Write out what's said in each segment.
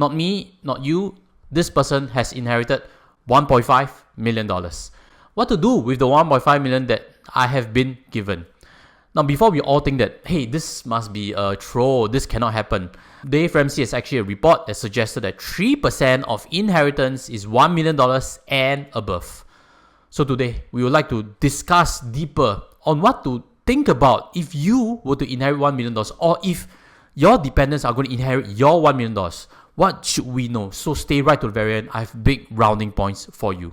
Not me, not you. This person has inherited $1.5 million. What to do with the $1.5 million that I have been given? Now, before we all think that, hey, this must be a troll, this cannot happen, Dave Ramsey has actually a report that suggested that 3% of inheritance is $1 million and above. So today, we would like to discuss deeper on what to think about if you were to inherit $1 million, or if your dependents are going to inherit your $1 million. What should we know? So stay right to the very end. I have big rounding points for you.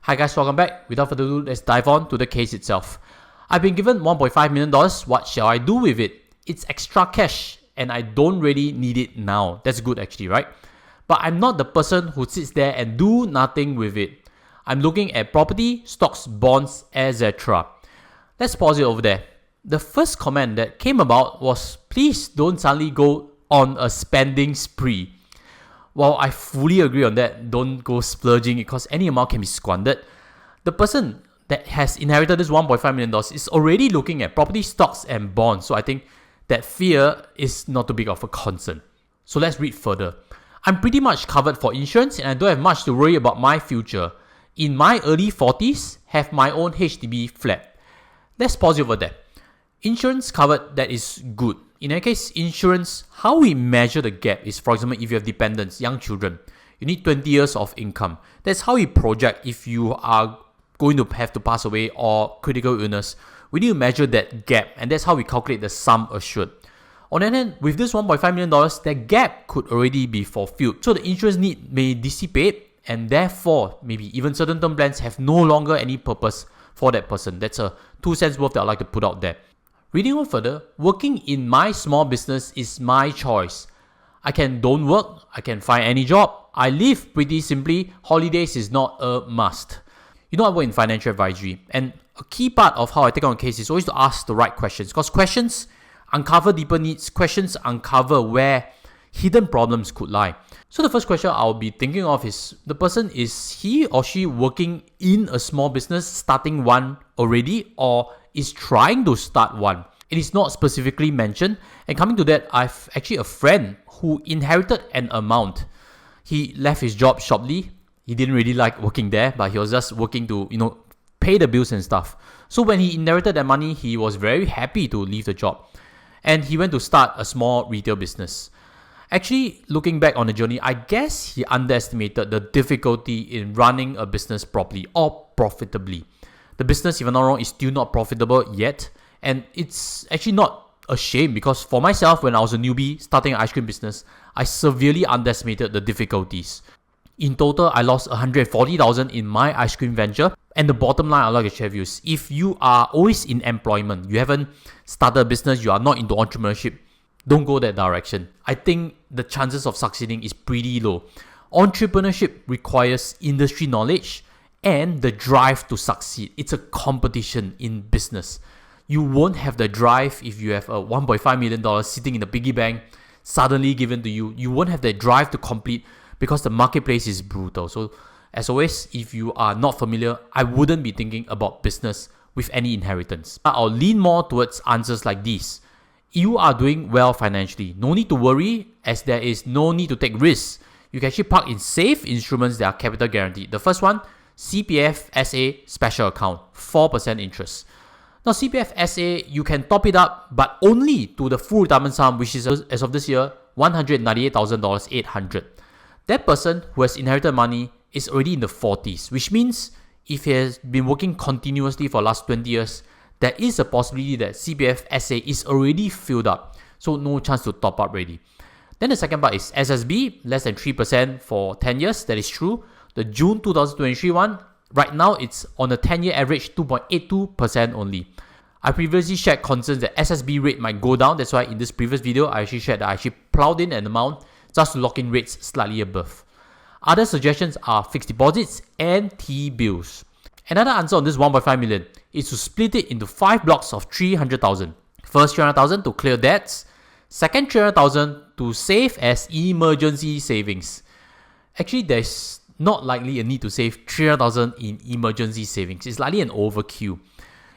Hi guys, welcome back. Without further ado, let's dive on to the case itself. I've been given $1.5 million. What shall I do with it? It's extra cash and I don't really need it now. That's good actually, right? But I'm not the person who sits there and do nothing with it. I'm looking at property, stocks, bonds, etc. Let's pause it over there. The first comment that came about was, please don't suddenly go on a spending spree. While I fully agree on that, don't go splurging because any amount can be squandered. The person that has inherited this $1.5 million is already looking at property, stocks, and bonds. So I think that fear is not too big of a concern. So let's read further. I'm pretty much covered for insurance and I don't have much to worry about my future. In my early 40s, have my own HDB flat. Let's pause over there. Insurance covered, that is good. In any case, insurance, how we measure the gap is, for example, if you have dependents, young children, you need 20 years of income. That's how we project if you are going to have to pass away or critical illness. We need to measure that gap, and that's how we calculate the sum assured. On the other hand, with this $1.5 million, that gap could already be fulfilled. So the insurance need may dissipate, and therefore, maybe even certain term plans have no longer any purpose for that person. That's a 2 cents worth that I'd like to put out there. Reading on further, working in my small business is my choice. I can don't work, I can find any job. I live pretty simply. Holidays is not a must. You know, I work in financial advisory, and a key part of how I take on a case is always to ask the right questions, because questions uncover deeper needs, questions uncover where hidden problems could lie. So the first question I'll be thinking of is, the person, is he or she working in a small business, starting one already, or is trying to start one? It is not specifically mentioned. And coming to that, I've actually a friend who inherited an amount. He left his job shortly. He didn't really like working there, but he was just working to, pay the bills and stuff. So when he inherited that money, he was very happy to leave the job. And he went to start a small retail business. Actually, looking back on the journey, I guess he underestimated the difficulty in running a business properly or profitably. The business, if I'm not wrong, is still not profitable yet. And it's actually not a shame, because for myself, when I was a newbie starting an ice cream business, I severely underestimated the difficulties. In total, I lost $140,000 in my ice cream venture. And the bottom line I'd like to share with you is, if you are always in employment, you haven't started a business, you are not into entrepreneurship, don't go that direction. I think the chances of succeeding is pretty low. Entrepreneurship requires industry knowledge and the drive to succeed. It's a competition in business. You won't have the drive if you have a $1.5 million sitting in the piggy bank suddenly given to you. You won't have the drive to complete because the marketplace is brutal. So as always, if you are not familiar, I wouldn't be thinking about business with any inheritance. I'll lean more towards answers like these. You are doing well financially. No need to worry, as there is no need to take risks. You can actually park in safe instruments that are capital guaranteed. The first one, CPF SA special account, 4% interest. Now CPF SA, you can top it up, but only to the full retirement sum, which is, as of this year, $198,800. That person who has inherited money is already in the 40s, which means if he has been working continuously for the last 20 years, there is a possibility that CPF SA is already filled up, so no chance to top up already. Then the second part is SSB, less than 3% for 10 years, that is true. The June 2023 one, right now it's on a 10-year average 2.82% only. I previously shared concerns that SSB rate might go down, that's why in this previous video I actually shared that I actually plowed in an amount just to lock in rates slightly above. Other suggestions are fixed deposits and T-bills. Another answer on this $1.5 million is to split it into 5 blocks of $300,000. First $300,000 to clear debts, second $300,000 to save as emergency savings. Actually, there's not likely a need to save $300,000 in emergency savings. It's likely an overkill.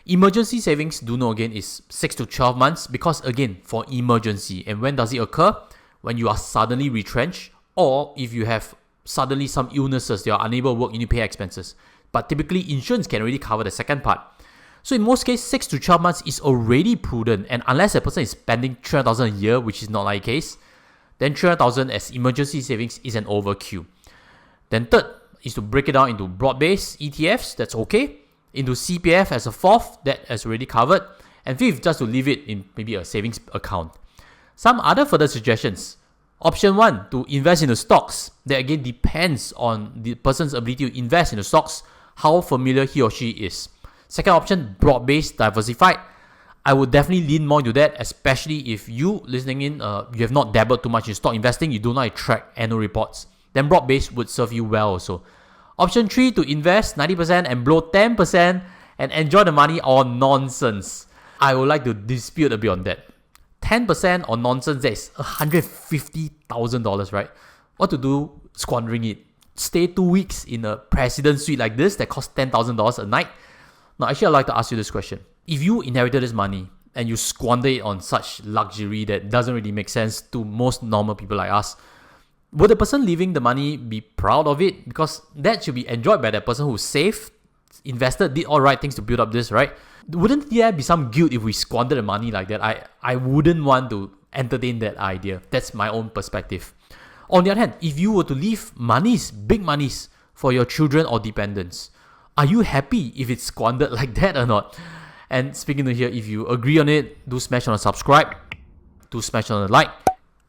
Emergency savings, do know again, is 6 to 12 months because again, for emergency. And when does it occur? When you are suddenly retrenched, or if you have suddenly some illnesses, you are unable to work, you need to pay expenses. But typically, insurance can already cover the second part. So in most cases, 6 to 12 months is already prudent. And unless a person is spending 300,000 a year, which is not like the case, then 300,000 as emergency savings is an overkill. Then third is to break it down into broad-based ETFs, that's okay. Into CPF as a fourth, that is already covered. And fifth, just to leave it in maybe a savings account. Some other further suggestions. Option 1, to invest in the stocks. That again depends on the person's ability to invest in the stocks, how familiar he or she is. Second option, broad-based, diversified. I would definitely lean more into that, especially if you listening in, you have not dabbled too much in stock investing, you do not track annual reports. Then broad-based would serve you well also. Option 3, to invest 90% and blow 10% and enjoy the money on nonsense. I would like to dispute a bit on that. 10% on nonsense, that is $150,000, right? What to do squandering it? Stay 2 weeks in a president's suite like this that costs $10,000 a night? Now, actually, I'd like to ask you this question. If you inherited this money and you squander it on such luxury that doesn't really make sense to most normal people like us, would the person leaving the money be proud of it? Because that should be enjoyed by that person who saved, invested, did all right things to build up this, right? Wouldn't there be some guilt if we squander the money like that? I wouldn't want to entertain that idea. That's my own perspective. On the other hand, if you were to leave monies, big monies, for your children or dependents, are you happy if it's squandered like that or not? And speaking to here, if you agree on it, do smash on a subscribe, do smash on a like,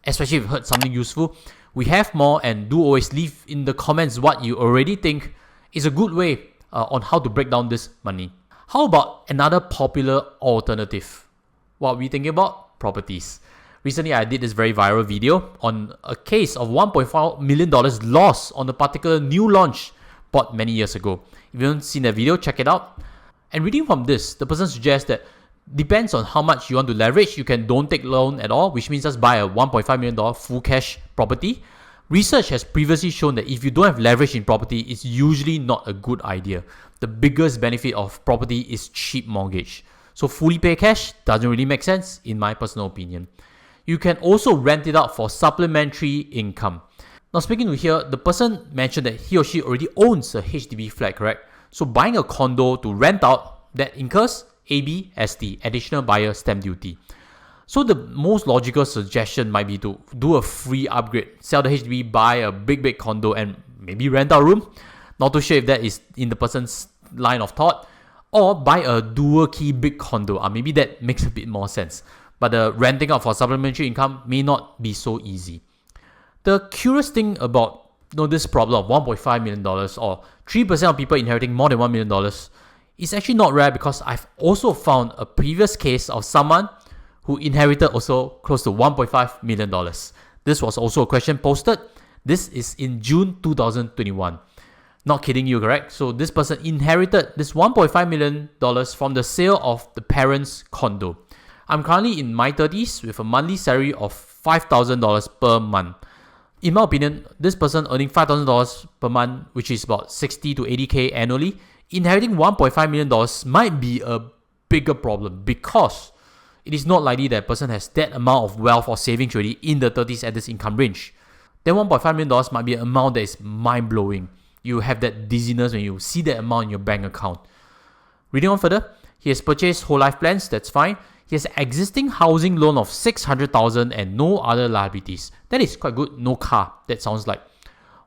especially if you've heard something useful. We have more, and do always leave in the comments what you already think is a good way on how to break down this money. How about another popular alternative? What are we thinking about? Properties. Recently, I did this very viral video on a case of $1.4 million loss on a particular new launch bought many years ago. If you haven't seen that video, check it out. And reading from this, the person suggests that depends on how much you want to leverage, you can don't take loan at all, which means just buy a $1.5 million full cash property. Research has previously shown that if you don't have leverage in property, it's usually not a good idea. The biggest benefit of property is cheap mortgage. So fully pay cash doesn't really make sense in my personal opinion. You can also rent it out for supplementary income. Now speaking to here, the person mentioned that he or she already owns a HDB flat, correct? So buying a condo to rent out, that incurs ABSD, additional buyer stamp duty. So the most logical suggestion might be to do a free upgrade, sell the HDB, buy a big condo and maybe rent out a room. Not too sure if that is in the person's line of thought. Or buy a dual key big condo. Maybe that makes a bit more sense. But the renting out for supplementary income may not be so easy. The curious thing about this problem of $1.5 million or 3% of people inheriting more than $1 million is actually not rare, because I've also found a previous case of someone who inherited also close to $1.5 million. This was also a question posted. This is in June 2021. Not kidding you, correct? So this person inherited this $1.5 million from the sale of the parents' condo. I'm currently in my 30s with a monthly salary of $5,000 per month. In my opinion, this person earning $5,000 per month, which is about 60 to 80k annually, inheriting $1.5 million might be a bigger problem, because it is not likely that a person has that amount of wealth or savings already in the 30s at this income range. Then $1.5 million might be an amount that is mind-blowing. You have that dizziness when you see that amount in your bank account. Reading on further, he has purchased whole life plans, that's fine. He has an existing housing loan of $600,000 and no other liabilities. That is quite good. No car, that sounds like.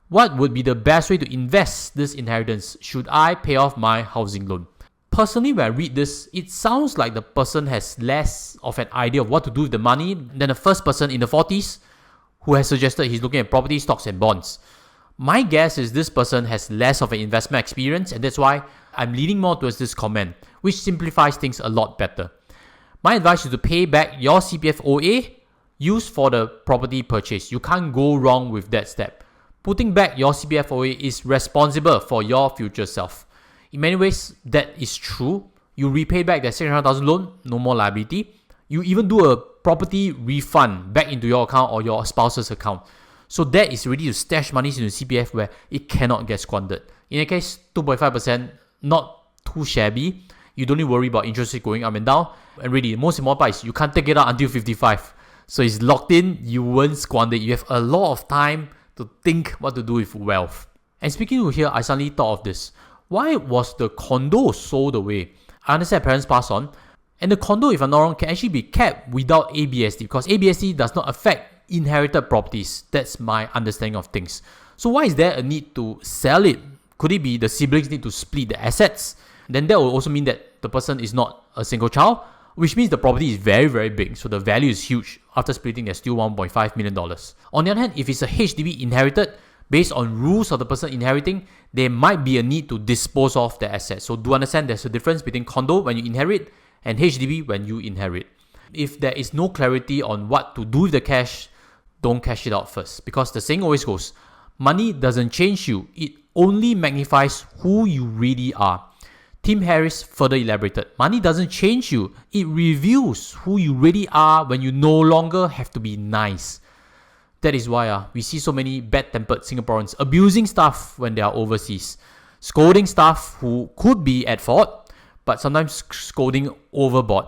What would be the best way to invest this inheritance? Should I pay off my housing loan? Personally, when I read this, it sounds like the person has less of an idea of what to do with the money than the first person in the 40s who has suggested he's looking at property, stocks and bonds. My guess is this person has less of an investment experience, and that's why I'm leaning more towards this comment, which simplifies things a lot better. My advice is to pay back your CPF OA used for the property purchase. You can't go wrong with that step. Putting back your CPF OA is responsible for your future self. In many ways, that is true. You repay back that $600,000 loan, no more liability. You even do a property refund back into your account or your spouse's account. So that is ready to stash money into CPF where it cannot get squandered. In a case, 2.5%, not too shabby. You don't need to worry about interest rate going up and down. And really, the most important part is you can't take it out until 55. So it's locked in, you won't squander it. You have a lot of time to think what to do with wealth. And speaking of here, I suddenly thought of this. Why was the condo sold away? I understand parents passed on. And the condo, if I'm not wrong, can actually be kept without ABSD because ABSD does not affect inherited properties. That's my understanding of things. So why is there a need to sell it? Could it be the siblings need to split the assets? Then that will also mean that the person is not a single child, which means the property is very, very big. So the value is huge. After splitting, there's still $1.5 million. On the other hand, if it's a HDB inherited, based on rules of the person inheriting, there might be a need to dispose of the assets. So do understand there's a difference between condo when you inherit and HDB when you inherit. If there is no clarity on what to do with the cash, don't cash it out first. Because the saying always goes, money doesn't change you, it only magnifies who you really are. Tim Harris further elaborated, money doesn't change you, it reveals who you really are when you no longer have to be nice. That is why we see so many bad-tempered Singaporeans abusing staff when they are overseas, scolding staff who could be at fault, but sometimes scolding overboard.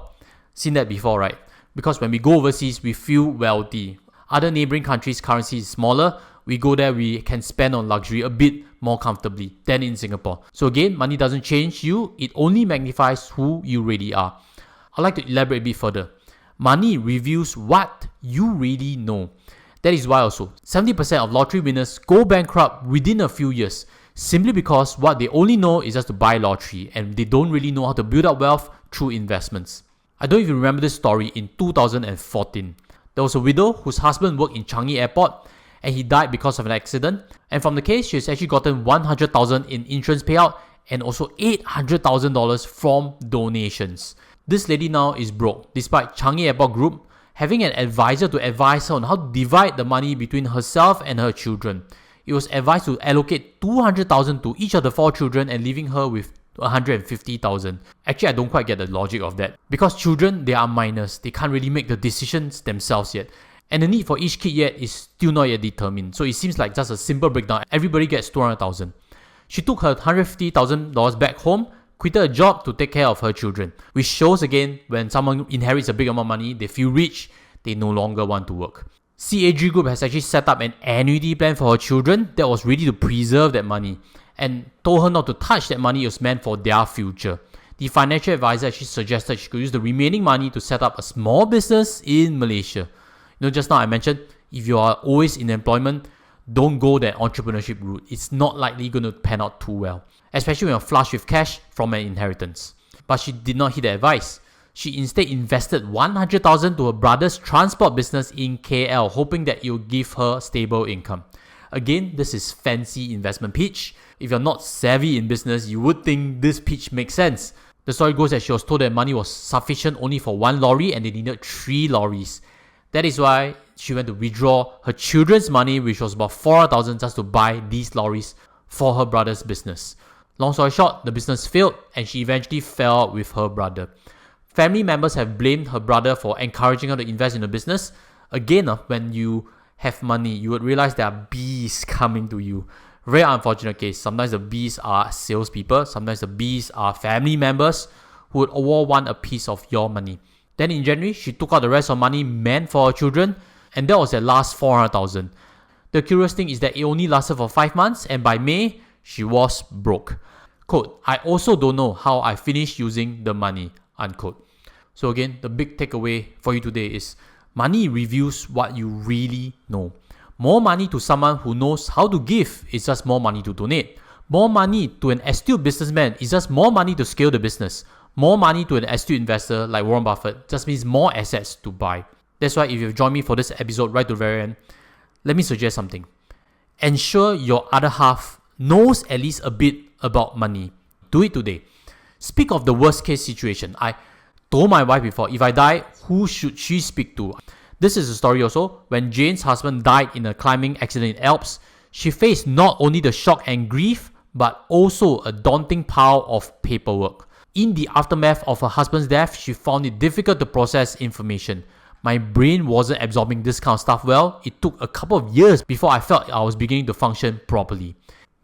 Seen that before, right? Because when we go overseas, we feel wealthy. Other neighboring countries' currency is smaller. We go there, we can spend on luxury a bit more comfortably than in Singapore. So again, money doesn't change you. It only magnifies who you really are. I'd like to elaborate a bit further. Money reveals what you really know. That is why also 70% of lottery winners go bankrupt within a few years, simply because what they only know is just to buy lottery and they don't really know how to build up wealth through investments. I don't even remember this story in 2014. There was a widow whose husband worked in Changi Airport and he died because of an accident. And from the case, she has actually gotten $100,000 in insurance payout and also $800,000 from donations. This lady now is broke despite Changi Airport Group having an advisor to advise her on how to divide the money between herself and her children. It was advised to allocate $200,000 to each of the 4 children and leaving her with $150,000. Actually, I don't quite get the logic of that. Because children, they are minors. They can't really make the decisions themselves yet. And the need for each kid yet is still not yet determined. So it seems like just a simple breakdown. Everybody gets $200,000. She took her $150,000 back home, quitted a job to take care of her children. Which shows again, when someone inherits a big amount of money, they feel rich, they no longer want to work. CAG Group has actually set up an annuity plan for her children that was ready to preserve that money and told her not to touch that money. It was meant for their future. The financial advisor actually suggested she could use the remaining money to set up a small business in Malaysia. Just now I mentioned, if you are always in employment, don't go that entrepreneurship route. It's not likely going to pan out too well, especially when you're flush with cash from an inheritance. But she did not heed the advice. She instead invested $100,000 to her brother's transport business in KL, hoping that it will give her stable income. Again, this is fancy investment pitch. If you're not savvy in business, you would think this pitch makes sense. The story goes that she was told that money was sufficient only for 1 lorry and they needed 3 lorries. That is why she went to withdraw her children's money, which was about $400,000, just to buy these lorries for her brother's business. Long story short, the business failed and she eventually fell out with her brother. Family members have blamed her brother for encouraging her to invest in the business. Again, when you have money, you would realize there are bees coming to you. Very unfortunate case. Sometimes the bees are salespeople. Sometimes the bees are family members who would all want a piece of your money. Then in January, she took out the rest of money meant for her children, and that was the last $400,000. The curious thing is that it only lasted for 5 months, and by May, she was broke. Quote, I also don't know how I finished using the money, unquote. So again, the big takeaway for you today is money reveals what you really know. More money to someone who knows how to give is just more money to donate. More money to an astute businessman is just more money to scale the business. More money to an astute investor like Warren Buffett just means more assets to buy. That's why if you've joined me for this episode right to the very end, let me suggest something. Ensure your other half knows at least a bit about money. Do it today. Speak of the worst case situation. I told my wife before, if I die, who should she speak to? This is a story also. When Jane's husband died in a climbing accident in Alps, she faced not only the shock and grief, but also a daunting pile of paperwork. In the aftermath of her husband's death, she found it difficult to process information. My brain wasn't absorbing this kind of stuff well. It took a couple of years before I felt I was beginning to function properly.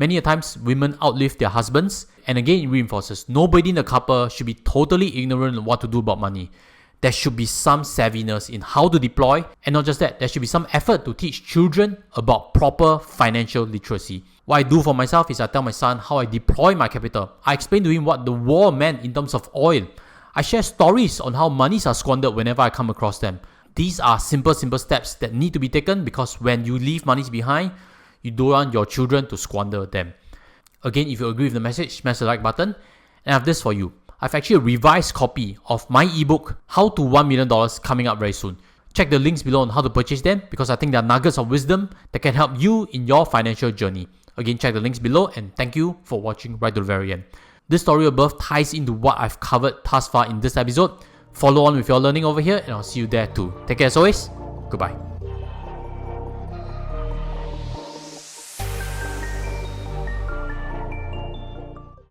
Many a times, women outlive their husbands, and again, it reinforces nobody in the couple should be totally ignorant of what to do about money. There should be some savviness in how to deploy, and not just that, there should be some effort to teach children about proper financial literacy. What I do for myself is I tell my son how I deploy my capital. I explain to him what the war meant in terms of oil. I share stories on how monies are squandered whenever I come across them. These are simple steps that need to be taken, because when you leave monies behind, you don't want your children to squander them. Again, if you agree with the message, smash the like button. And I have this for you. I've actually a revised copy of my ebook, How to $1 Million, coming up very soon. Check the links below on how to purchase them, because I think they are nuggets of wisdom that can help you in your financial journey. Again, check the links below, and thank you for watching right to the very end. This story above ties into what I've covered thus far in this episode. Follow on with your learning over here, and I'll see you there too. Take care as always. Goodbye.